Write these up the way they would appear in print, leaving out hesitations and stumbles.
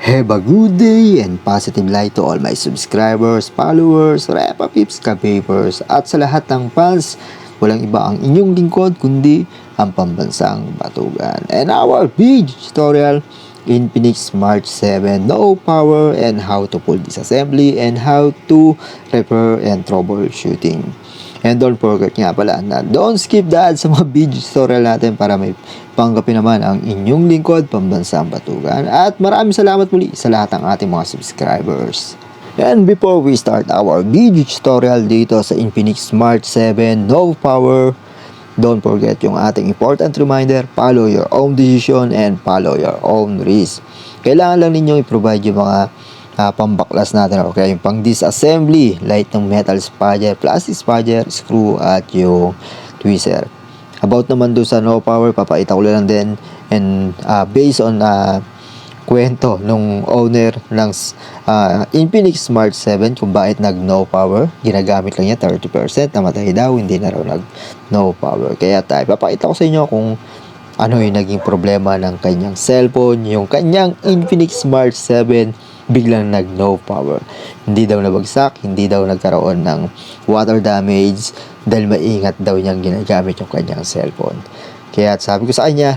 Have a good day and positive light to all my subscribers, followers, Repa Pips, Ka-Papers, at sa lahat ng fans. Walang iba ang inyong lingkod kundi ang pambansang batugan. And our video tutorial, Infinix Smart 7 no power and how to pull disassembly and how to repair and troubleshooting. And don't forget nga pala na don't skip the ads sa mga video tutorial natin para may panggapin naman ang inyong lingkod, pambansang batugan. At maraming salamat muli sa lahat ng ating mga subscribers. And before we start our video tutorial dito sa Infinix Smart 7 no power, don't forget yung ating important reminder, follow your own decision and follow your own risk. Kailangan lang ninyong i-provide yung mga pambaklas natin, okay? Yung pang disassembly, light ng metal spudger, plastic spudger, screw at yung tweezer. About naman doon sa no power, papakita ko lang din and based on kwento nung owner ng Infinix Smart 7 kung bakit nag no power, ginagamit lang niya 30%, namatay daw, hindi na raw nag no power. Kaya tayo, papakita ko sa inyo kung ano yung naging problema ng kanyang cellphone, yung kanyang Infinix Smart 7 biglang nag no power. Hindi daw nabagsak, hindi daw nagkaroon ng water damage dahil maingat daw niyang ginagamit yung kanyang cellphone. Kaya sabi ko sa kanya,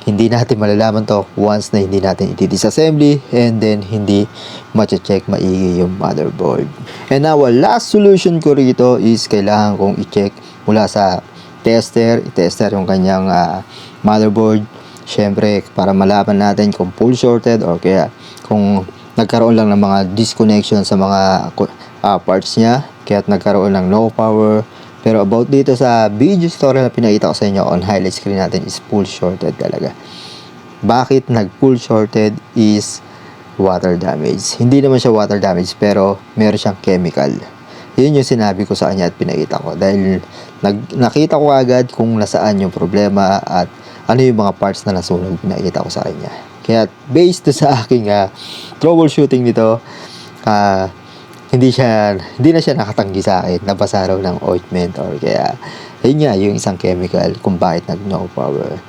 hindi natin malalaman to once na hindi natin i-disassembly and then hindi ma-check maigi yung motherboard. And now, last solution ko rito is kailangan kong i-check mula sa tester, i-tester yung kanyang motherboard. Syempre, para malaman natin kung full shorted or kaya kung nagkaroon lang ng mga disconnection sa mga parts niya, kaya nagkaroon ng no power. Pero about dito sa video tutorial na pinakita ko sa inyo on highlight screen natin is full shorted talaga. Bakit nag full shorted is water damage. Hindi naman siya water damage pero meron siyang chemical. Yun yung sinabi ko sa kanya at pinakita ko. Dahil nakita ko agad kung nasaan yung problema at ano yung mga parts na nasunog, pinakita ko sa kanya. Kaya based sa aking troubleshooting nito, hindi na siya nakatanggi sa akin. Nabasa raw ng ointment or kaya yun nga yung isang chemical kung bakit nag no power.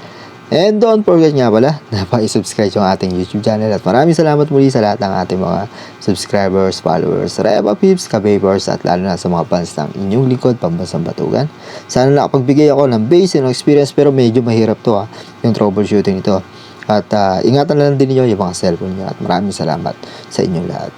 And don't forget nga pala na pa-subscribe yung ating YouTube channel at maraming salamat muli sa lahat ng ating mga subscribers, followers, Repa Pips, Ka-Papers at lalo na sa mga fans ng inyong lingkod, pambansang batugan. Sana nakapagbigay ako ng base and experience pero medyo mahirap to yung troubleshooting nito. At ingatan lang din niyo yung mga cellphone niyo at maraming salamat sa inyong lahat.